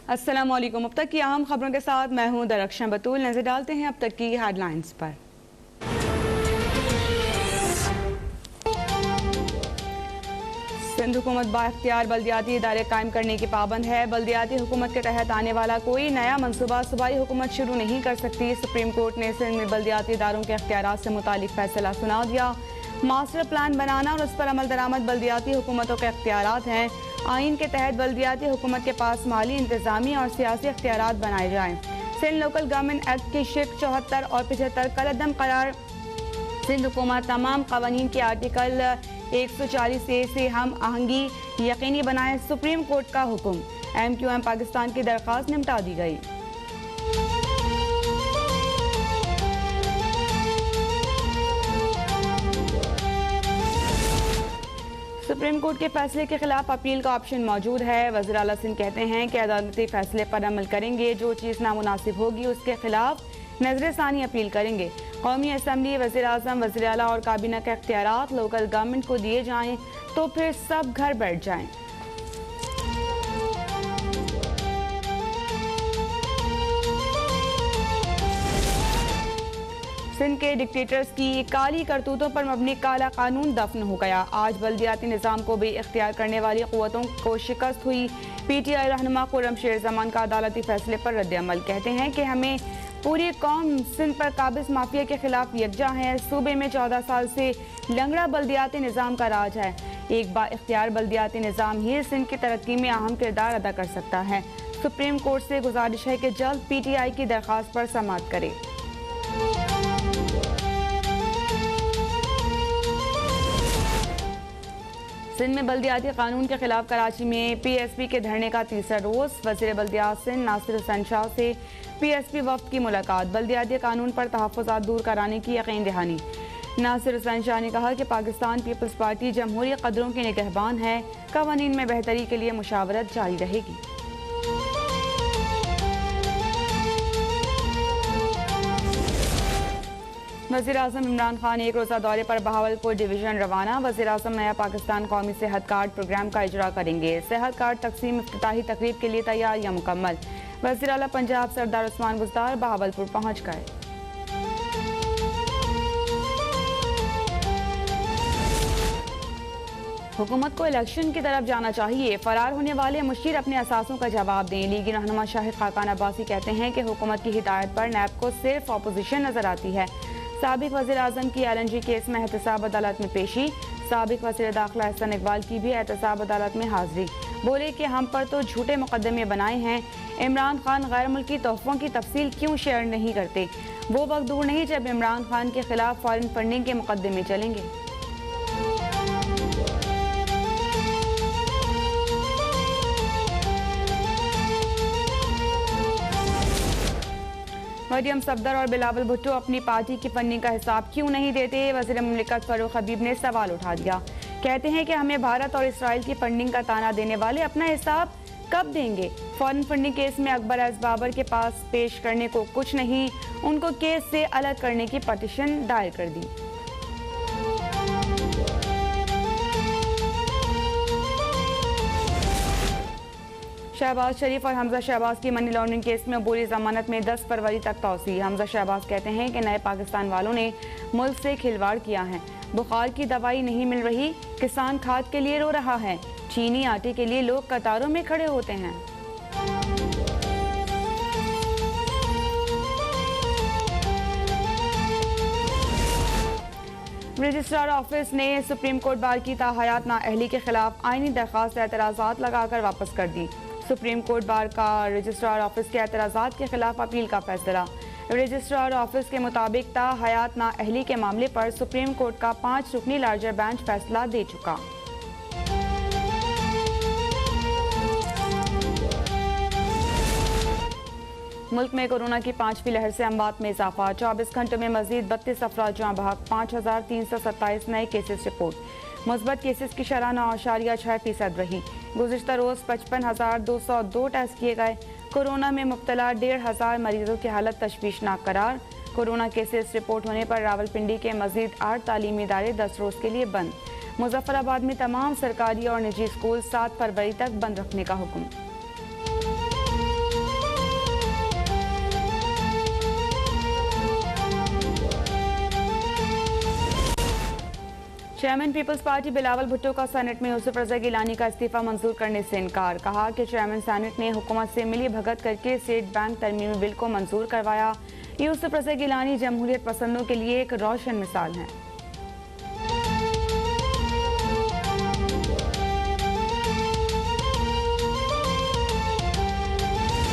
अस्सलाम वालेकुम। अब तक की अहम खबरों के साथ मैं हूं दरख्शां बतूल। नजर डालते हैं अब तक की हेडलाइंस पर। सिंध हुकूमत बाइख्तियार बल्दियाती इदारे कायम करने की पाबंद है। बल्दियाती हुकूमत के तहत आने वाला कोई नया मनसूबा सूबाई हुकूमत शुरू नहीं कर सकती। सुप्रीम कोर्ट ने सिंध में बल्दियाती इदारों के अख्तियारात से मुतालिक फैसला सुना दिया। मास्टर प्लान बनाना और उस पर अमल दरामद बल्दियाती हुकूमतों के अख्तियारात हैं। आइन के तहत बल्दियाती हुकूमत के पास माली, इंतजामी और सियासी अख्तियारात बनाए जाएं। सिंध लोकल गवर्नमेंट एक्ट की शिक 74 और 75 कलअदम करार। सिंध हुकूमत तमाम कवानीन के आर्टिकल 140A से हम आहंगी यकीनी बनाए। सुप्रीम कोर्ट का हुक्म। MQM पाकिस्तान की दरख्वास्त निपटा दी गई। सुप्रीम कोर्ट के फैसले के खिलाफ अपील का ऑप्शन मौजूद है। वज़ीर आला सिंध कहते हैं कि अदालती फैसले पर अमल करेंगे। जो चीज़ नामुनासिब होगी उसके खिलाफ नजरसानी अपील करेंगे। कौमी असम्बली, वज़ीर आज़म, वज़ीर आला और काबीना के अख्तियारात लोकल गवर्नमेंट को दिए जाएं तो फिर सब घर बैठ जाएं। सिंध के डिक्टेटर्स की काली करतूतों पर मबनी काला कानून दफन हो गया। आज बल्दियाती निज़ाम को भी इख्तियार करने वाली क़ुव्वतों को शिकस्त हुई। PTI रहनुमा खुर्रम शेर ज़मान का अदालती फैसले पर रद्द-ए-अमल। कहते हैं कि हमें पूरी कौम सिंध पर काबिज माफिया के खिलाफ यकजा है। सूबे में 14 साल से लंगड़ा बल्दियाती निज़ाम का राज है। एक बाइख्तियार बल्दियाती निज़ाम ही सिंध की तरक्की में अहम किरदार अदा कर सकता है। सुप्रीम कोर्ट से गुजारिश है कि जल्द PTI की दरख्वास्त पर समाअत करे। सिंध में बल्दियाती कानून के खिलाफ कराची में PSP के धरने का तीसरा रोज। वज़ीर बल्दियात सिंध नासिर हुसैन शाह से PSP वफ्द की मुलाकात। बल्दियाती कानून पर तहफ़्फ़ुज़ात दूर कराने की यकीन दहानी। नासिर हुसैन शाह ने कहा कि पाकिस्तान पीपल्स पार्टी जमहूरी कदरों की निगहबान है। क़वानीन में बेहतरी के लिए मुशावरत जारी रहेगी। वज़ीर आज़म इमरान खान एक रोज़ा दौरे पर बहावलपुर डिवीज़न रवाना। वज़ीर आज़म नया पाकिस्तान कौमी सेहत कार्ड प्रोग्राम का इजरा करेंगे। सेहत कार्ड तकसीम इफ्तिताही तकरीब के लिए तैयारियां मुकम्मल। वज़ीर आला पंजाब सरदार उस्मान बुज़दार बहावलपुर पहुँच गए। हुकूमत को इलेक्शन की तरफ जाना चाहिए। फरार होने वाले मुशीर अपने असासों का जवाब दें। लीगी रहनुमा शाहिद खाकान अब्बासी कहते हैं कि हुकूमत की हिदायत पर नैब को सिर्फ अपोजिशन नजर आती है। साबिक वज़ीर आज़म की LNG केस में एहतसाब अदालत में पेशी। साबिक वज़ीर दाखिला एहसन इकबाल की भी एहतसाब अदालत में हाजिरी। बोले कि हम पर तो झूठे मुकदमे बनाए हैं। इमरान खान गैर मुल्की तोहफ़ों की तफसील क्यों शेयर नहीं करते। वो वक्त दूर नहीं जब इमरान खान के खिलाफ फॉरेन फंडिंग के मुकदमे चलेंगे। मरियम सफदर और बिलावल भुट्टो अपनी पार्टी की फंडिंग का हिसाब क्यों नहीं देते। वज़ीर मुमलिकत फारूक हबीब ने सवाल उठा दिया। कहते हैं कि हमें भारत और इसराइल की फंडिंग का ताना देने वाले अपना हिसाब कब देंगे। फॉरेन फंडिंग केस में अकबर एस बाबर के पास पेश करने को कुछ नहीं, उनको केस से अलग करने की पटिशन दायर कर दी। शहबाज शरीफ और हमजा शहबाज की मनी लॉन्ड्रिंग केस में अबूरी जमानत में 10 फरवरी तक तौसी। हमजा शहबाज कहते हैं कि नए पाकिस्तान वालों ने मुल्क से खिलवाड़ किया है। बुखार की दवाई नहीं मिल रही, किसान खाद के लिए रो रहा है, चीनी आटे के लिए लोग कतारों में खड़े होते हैं। रजिस्ट्रार ऑफिस ने सुप्रीम कोर्ट बार की ताहयात नाअहली के खिलाफ आईनी दरख्वास्त एतराज़ात लगाकर वापस कर दी। सुप्रीम कोर्ट बार का रजिस्ट्रार ऑफिस के एतराज़ात के खिलाफ अपील का फैसला। रजिस्ट्रार ऑफिस के मुताबिक ताहयात नाअहली के मामले पर सुप्रीम कोर्ट का 5 रुकनी लार्जर बेंच फैसला दे चुका। मुल्क में कोरोना की 5वीं लहर से अमवात में इजाफा। 24 घंटों में मजीद 32 अफराद जाँ बहक। 5327 नए केसेस रिपोर्ट। मुस्बत केसेस की शरह 9.6% रही। गुज़िश्ता रोज़ 55,202 टेस्ट किए गए। कोरोना में मुब्तला 1,500 मरीजों की हालत तशवीशनाक करार। कोरोना केसेस रिपोर्ट होने पर रावलपिंडी के मजीद 8 तालीमी इदारे 10 रोज़ के लिए बंद। मुजफ्फराबाद में तमाम सरकारी और निजी स्कूल 7 फरवरी तक बंद रखने का हुक्म। Chairman People's Party Bilawal Bhutto का सेनेट में यूसुफ रजा गिलानी का इस्तीफा मंजूर करने से इनकार। कहा कि चेयरमैन सेनेट ने हुकूमत से मिली भगत करके स्टेट बैंक तरमीमी बिल को मंजूर करवाया। यूसुफ रजा गिलानी जमहूरियत पसंदों के लिए एक रोशन मिसाल हैं।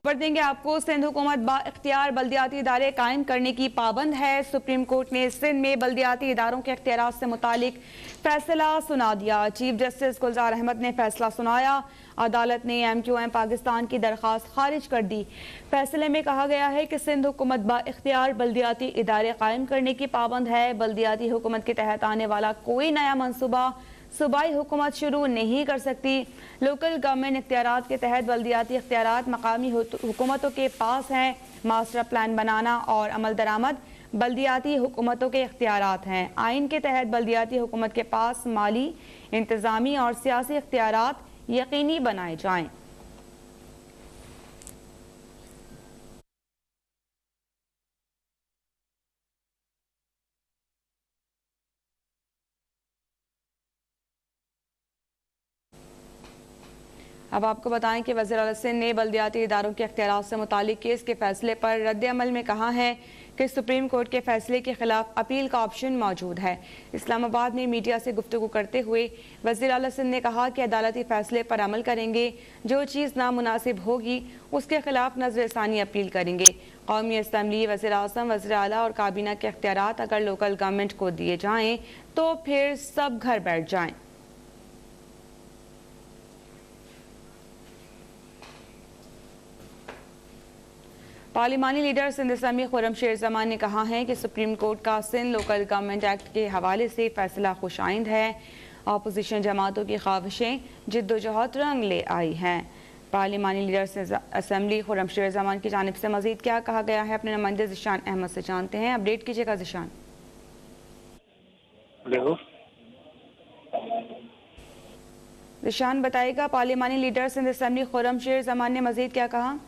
खबर देंगे आपको, सिंध हुकूमत बाइख्तियार बल्दियाती इदारे कायम करने की पाबंद है। सुप्रीम कोर्ट ने सिंध में बल्दियाती इदारों के इख्तियारात से मुतालिक फैसला सुना दिया। चीफ जस्टिस गुलजार अहमद ने फैसला सुनाया। अदालत ने MQM पाकिस्तान की दरख्वास्त खारिज कर दी। फैसले में कहा गया है कि सिंध हुकूमत बाइख्तियार बल्दियाती इदारे कायम करने की पाबंद है। बल्दियाती हुकूमत के तहत आने वाला कोई नया मनसूबा सूबाई हुकूमत शुरू नहीं कर सकती। लोकल गवर्नमेंट इख्तियारात के तहत बल्दियाती इख्तियारात मकामी हुकूमतों के पास हैं। मास्टर प्लान बनाना और अमल दरामद बल्दियाती हुकूमतों के इख्तियारात हैं। आइन के तहत बल्दियाती हुकूमत के पास माली, इंतज़ामी और सियासी इख्तियारात यकीनी बनाए जाएं। अब आपको बताएं कि वज़ीर आला सिंध ने बल्दियाती इदारों के इख्तियारात से मुतालिक केस के फैसले पर रद्द अमल में कहा है कि सुप्रीम कोर्ट के फैसले के खिलाफ अपील का ऑप्शन मौजूद है। इस्लामाबाद में मीडिया से गुफ्तगू करते हुए वज़ीर आला सिंध ने कहा कि अदालती फैसले पर अमल करेंगे। जो चीज़ नामुनासिब होगी उसके खिलाफ नज़रसानी अपील करेंगे। कौमी असम्बली, वज़ीर आज़म, वज़ीर आला और काबीना के इख्तियारात अगर लोकल गवर्नमेंट को दिए जाएँ तो फिर सब घर बैठ जाएँ। पार्लिमानी लीडर सिंध असम्बली खुर्रमशेर जमान ने कहा है कि सुप्रीम कोर्ट का सिंध लोकल गवर्नमेंट एक्ट के हवाले से फैसला खुशाइंद है। अपोजिशन जमातों की ख्वाहिशें जिद्दोजहद रंग ले आई हैं। पार्लिमानी लीडर सिंध असम्बली खुर्रमशेर जमान की जानिब से मजीद क्या कहा गया है, अपने नुमाइंदे ज़िशान अहमद से जानते हैं। अपडेट कीजिएगा ज़िशान। ज़िशान बताइएगा, पार्लिमानी लीडर सिंध असम्बली खुर्रमशेर जमान ने मजीद क्या कहा?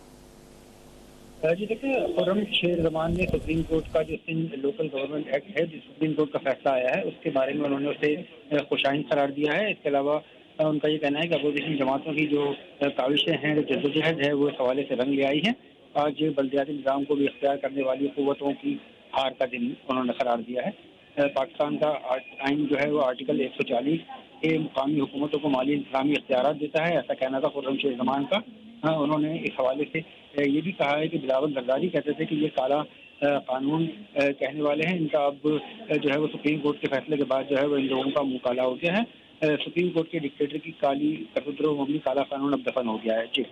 जी देखिए, खुर्रमशेर जमान ने सुप्रीम कोर्ट का जो सिंध लोकल गवर्नमेंट एक्ट है, जो सुप्रीम कोर्ट का फैसला आया है, उसके बारे में उन्होंने उसे खुशाइंद करार दिया है। इसके अलावा उनका ये कहना है कि अपोजिशन जमातों की जो काविशें हैं, जो जद्दोजहद है, वो इस हवाले से रंग ले आई हैं। आज बल्दियाती निज़ाम को भी इख्तियार करने वाली क़ुव्वतों की हार का दिन उन्होंने करार दिया है। पाकिस्तान का आइन जो है वो आर्टिकल 140 के मुकामी हुकूमतों को माली इंतज़ामी इख्तियारात देता है, ऐसा कहना था खुर्रमशेर जमान का। उन्होंने इस हवाले से ये भी कहा है कि बिलावल जरदारी कहते थे कि ये काला कानून कहने वाले हैं, इनका अब जो है वो सुप्रीम कोर्ट के फैसले के बाद जो है वो इन लोगों का मुंह काला हो गया है। सुप्रीम कोर्ट के डिक्टेटर की काली करतुद्रो मबनी काला कानून अब दफन हो गया है। जी,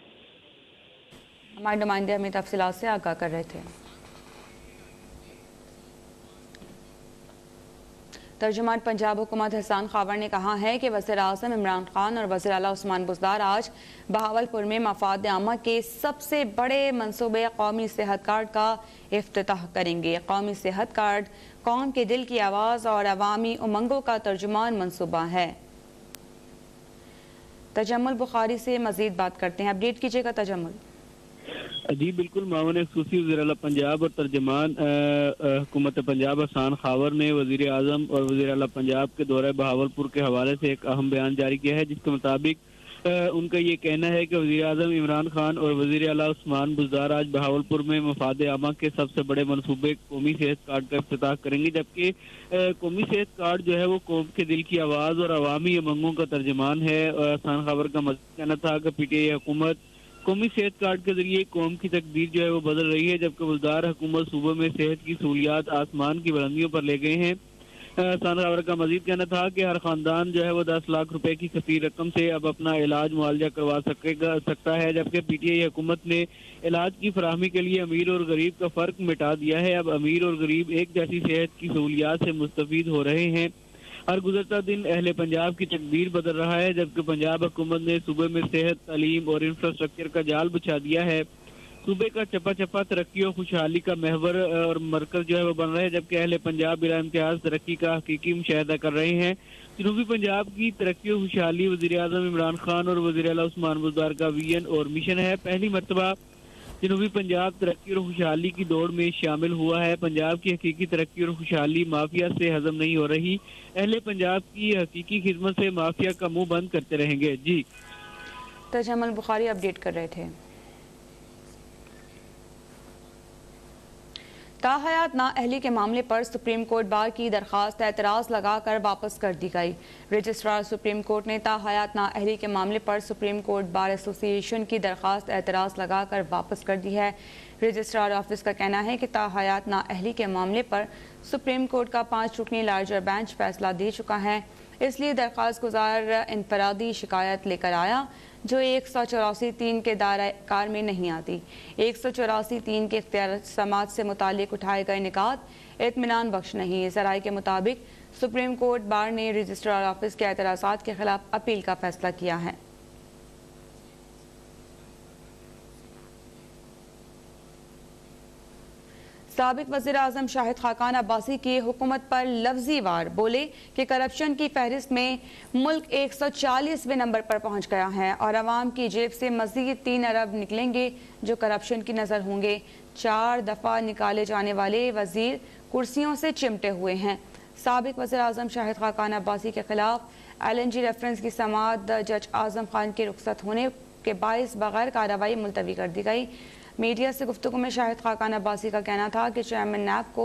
हमारे नुमाइंदे हमें तफसीलात से आगाह कर रहे थे। तर्जुमान पंजाब हुकूमत हसन खावर ने कहा है कि वज़ीर आज़म इमरान खान और वज़ीर आला उस्मान बुज़दार आज बहावलपुर में मफाद आमा के सबसे बड़े मनसूबे कौमी सेहत कार्ड का इफ्तिताह करेंगे। कौमी सेहत कार्ड कौम के दिल की आवाज़ और अवामी उमंगों का तर्जुमान मनसूबा है। तजम्मुल बुखारी से मजीद बात करते हैं। अपडेट कीजिएगा तजम्मुल। जी बिल्कुल, मामून एक्सक्लूसिव वज़ीर आला पंजाब और तर्जमान हुकूमत पंजाब हसन खावर ने वज़ीर आज़म और वज़ीर आला पंजाब के दौरे बहावलपुर के हवाले से एक अहम बयान जारी किया है, जिसके मुताबिक उनका ये कहना है कि वज़ीर आज़म इमरान खान और वज़ीर आला उस्मान बुज़दार आज बहावलपुर में मफाद आमा के सबसे बड़े मनसूबे कौमी सेहत कार्ड का इफ्तिताह करेंगे। जबकि कौमी सेहत कार्ड जो है वो कौम के दिल की आवाज़ और अवामी उमंगों का तर्जमान है। हसन खावर का मज़ीद कहना था कि PTI हुकूमत कौमी सेहत कार्ड के जरिए कौम की तकदीर जो है वो बदल रही है, जबकि बुज़दार हुकूमत सूबे में सेहत की सहूलियात आसमान की बुलंदियों पर ले गए हैं। हसन खावर का मजीद कहना था कि हर खानदान जो है वो 10 लाख रुपए की कसीर रकम से अब अपना इलाज मुआवजा करवा सकता है, जबकि PTI हुकूमत ने इलाज की फराहमी के लिए अमीर और गरीब का फ़र्क मिटा दिया है। अब अमीर और गरीब एक जैसी सेहत की सहूलियात से मुस्तफ़ीद हो रहे हैं। हर गुजरता दिन अहले पंजाब की तकदीर बदल रहा है, जबकि पंजाब हुकूमत ने सूबे में सेहत, तालीम और इंफ्रास्ट्रक्चर का जाल बिछा दिया है। सूबे का चप्पा चप्पा तरक्की और खुशहाली का महवर और मरकज जो है वो बन रहा है, जबकि अहले पंजाब बिला इम्तियाज तरक्की का हकीकी मुशाहिदा कर रहे हैं। जनूबी पंजाब की तरक्की और खुशहाली वज़ीर आज़म इमरान खान और वज़ीर आला उस्मान बुज़दार का विजन और मिशन है। पहली मरतबा जनूबी पंजाब तरक्की और खुशहाली की दौड़ में शामिल हुआ है। पंजाब की हकीकी तरक्की और खुशहाली माफिया से हजम नहीं हो रही। अहले पंजाब की हकीकी खिदमत से माफिया का मुंह बंद करते रहेंगे। जी तजमल बुखारी अपडेट कर रहे थे। ताहयात नाअहली के मामले पर सुप्रीम कोर्ट बार की दरखास्त एतराज़ लगाकर वापस कर दी गई। रजिस्ट्रार सुप्रीम कोर्ट ने ताहयात नाअहली के मामले पर सुप्रीम कोर्ट बार एसोसिएशन की दरखास्त एतराज़ लगाकर वापस कर दी है। रजिस्ट्रार ऑफिस का कहना है कि ताहयात नाअहली के मामले पर सुप्रीम कोर्ट का 5 रुकनी लार्जर बेंच फैसला दे चुका है, इसलिए दरखास्त गुजार इनफरादी शिकायत लेकर आया जो 184(3) के दायरा कार में नहीं आती। 184(3) के इख्तियार समात से मुतालिक उठाए गए निकात इत्मीनान बख्श नहीं। ज़राए के मुताबिक सुप्रीम कोर्ट बार ने रजिस्ट्रार ऑफिस के एतराज़ात के खिलाफ अपील का फैसला किया है। साबिक वज़ीर आज़म शाहिद खाकान अब्बासी की हुकूमत पर लफ्जी वार बोले कि करप्शन की फहरिस्त में मुल्क 140वें नंबर पर पहुंच गया है और अवाम की जेब से मज़ीद 3 अरब निकलेंगे जो करप्शन की नज़र होंगे। 4 दफ़ा निकाले जाने वाले वज़ीर कुर्सियों से चिमटे हुए हैं। साबिक वज़ीर आज़म शाहिद खाकान अब्बासी के खिलाफ LNG रेफरेंस की समाअत जज आज़म खान के रुखसत होने के बाइस बगैर कार्रवाई मुलतवी कर दी गई। मीडिया से गुफ्तगू में शाहिद खाकान अब्बासी का कहना था कि चेयरमैन नैब को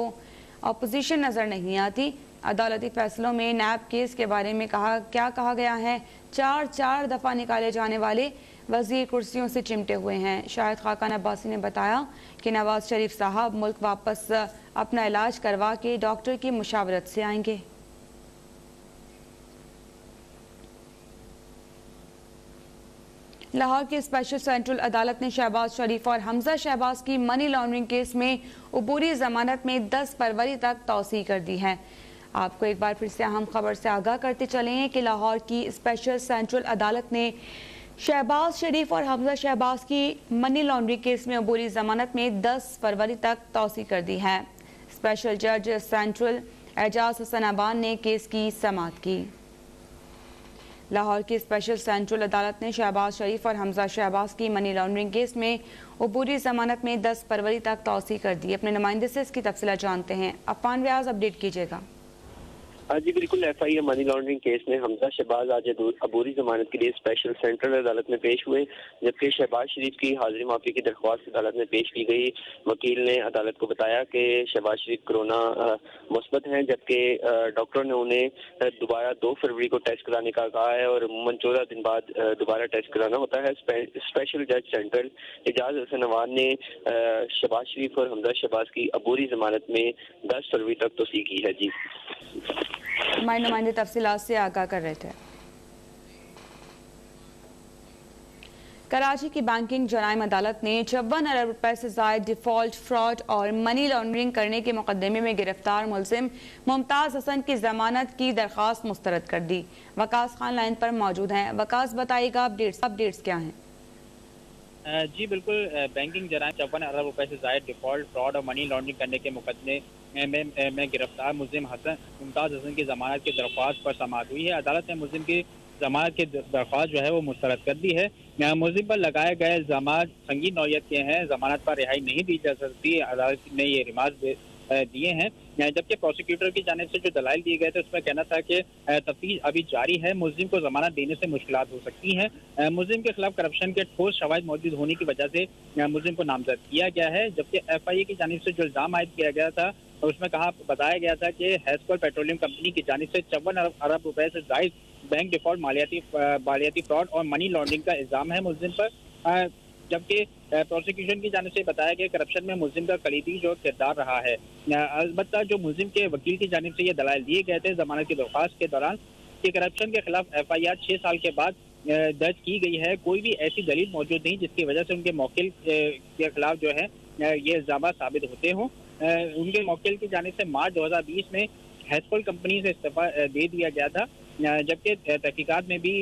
अपोजिशन नज़र नहीं आती। अदालती फैसलों में नैब केस के बारे में क्या कहा गया है। 4 दफ़ा निकाले जाने वाले वज़ीर कुर्सियों से चिमटे हुए हैं। शाहिद खाकान अब्बासी ने बताया कि नवाज शरीफ साहब मुल्क वापस अपना इलाज करवा के डॉक्टर की मुशावरत से आएंगे। लाहौर की स्पेशल सेंट्रल अदालत ने शहबाज शरीफ और हमजा शहबाज की मनी लॉन्ड्रिंग केस में अबूरी जमानत में 10 फरवरी तक तौसीह कर दी है। आपको एक बार फिर से अहम खबर से आगाह करते चलें कि लाहौर की स्पेशल सेंट्रल अदालत ने शहबाज शरीफ और हमजा शहबाज की मनी लॉन्ड्रिंग केस में अबूरी जमानत में 10 फरवरी तक तौसीह कर दी है। स्पेशल जज सेंट्रल एजाज हसन अबान ने केस की समाअत की। लाहौर की स्पेशल सेंट्रल अदालत ने शहबाज शरीफ और हमजा शहबाज की मनी लॉन्ड्रिंग केस में अबूरी जमानत में 10 फरवरी तक तौसीह कर दी। अपने नुमाइंदे से इसकी तफसीलात जानते हैं। अफान व्याज अपडेट कीजिएगा। जी बिल्कुल, FIA मनी लॉन्ड्रिंग केस में हमजा शहबाज आज अबूरी जमानत के लिए स्पेशल सेंट्रल अदालत में पेश हुए, जबकि शहबाज शरीफ की हाजिरी माफी की दरख्वास्त अदालत में पेश की गई। वकील ने अदालत को बताया कि शहबाज शरीफ कोरोना मुस्बत हैं, जबकि डॉक्टर ने उन्हें दोबारा 2 फरवरी को टेस्ट कराने का कहा है और अमूमन 14 दिन बाद दोबारा टेस्ट कराना होता है। स्पेशल जज सेंट्रल एजाज हसन अवान ने शहबाज शरीफ और हमजा शहबाज की अबूरी जमानत में 10 फरवरी तक तौसीह की है। जी हमारे नुमाइंदे तफसीलात से आगाह कर रहे थे। कराची की बैंकिंग जराइम अदालत ने 54 अरब रुपए से जायद डिफॉल्ट, फ्रॉड और मनी लॉन्ड्रिंग करने के मुकदमे में गिरफ्तार मुलजिम मुमताज हसन की जमानत की दरख्वास्त मुस्तरद कर दी। वकास खान लाइन पर मौजूद हैं। वकास, बताइएगा अपडेट्स क्या हैं? जी बिल्कुल, बैंकिंग जराइम 54 अरब रुपए से जायद डिफॉल्ट, फ्रॉड और मनी लॉन्ड्रिंग करने के मुकदमे में गिरफ्तार मुलजिम मुमताज हसन की जमानत की दरख्वास्त पर समाअत हुई है। अदालत ने मुलजिम की जमानत की दरख्वास्त जो है वो मुस्तरद कर दी है। मुलजिम पर लगाए गए इल्जामात संगीन नौयत के हैं, जमानत पर रिहाई नहीं दी जा सकती। अदालत ने ये रिमांड दिए हैं, जबकि प्रोसिक्यूटर की जानिब से जो दलाइल दिए गए थे उसमें कहना था कि तफ्तीश अभी जारी है, मुलजिम को जमानत देने से मुश्किलात हो सकती हैं। मुलजिम के खिलाफ करप्शन के ठोस शवाहिद मौजूद होने की वजह से मुलजिम को नामजद किया गया है, जबकि FIA की जानिब से जो इल्जाम आयद किया गया था उसमें बताया गया था कि हेस्कोल पेट्रोलियम कंपनी की जानिब से 54 अरब रुपए से जायद बैंक डिफॉल्ट, मालियाती फ्रॉड और मनी लॉन्ड्रिंग का इल्जाम है मुलजिम पर, जबकि प्रोसिक्यूशन की जानिब से बताया गया करप्शन में मुलजिम का कलीदी जो किरदार रहा है। अलबत्ता जो मुलजिम के वकील की जानिब से ये दलाइल दिए गए थे जमानत की दरख्वास्त के दौरान कि करप्शन के खिलाफ FIR 6 साल के बाद दर्ज की गई है, कोई भी ऐसी दलील मौजूद नहीं जिसकी वजह से उनके मौकिल के खिलाफ जो है ये इल्जाम साबित होते हों। उनके मौकिल की जानिब से मार्च 2020 में हेस्कोल कंपनी से इस्तीफा दे दिया गया था, जबकि तहकीकात में भी